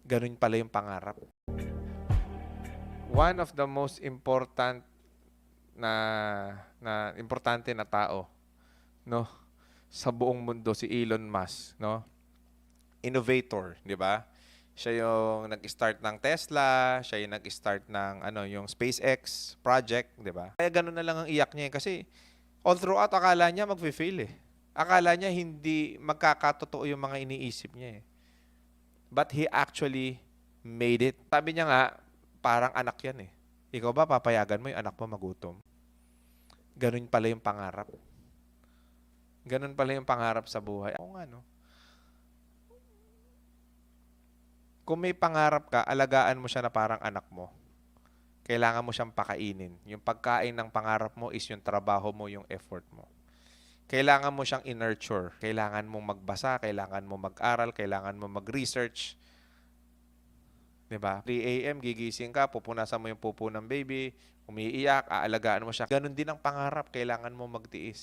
Ganun pala yung pangarap. One of the most important na importante na tao, no, sa buong mundo si Elon Musk, no? Innovator, 'di ba? Siya yung nag-start ng Tesla, siya yung nag-start ng yung SpaceX project, 'di ba? Kaya ganun na lang ang iyak niya kasi all throughout akala niya magfe-fail eh. Akala niya hindi magkakatotoo yung mga iniisip niya eh. But he actually made it. Sabi niya nga, parang anak yan eh. Ikaw ba papayagan mo yung anak mo magutom? Ganun pala yung pangarap. Ganun pala yung pangarap sa buhay. Oo nga, no? Kung may pangarap ka, alagaan mo siya na parang anak mo. Kailangan mo siyang pakainin. Yung pagkain ng pangarap mo is yung trabaho mo, yung effort mo. Kailangan mo siyang i-nurture. Kailangan mong magbasa, kailangan mo mag-aral, kailangan mo mag-research. 'Di ba? 3 AM gigising ka, pupunasan mo yung pupo ng baby, umiiyak, aalagaan mo siya. Ganon din ang pangarap, kailangan mo magtiis.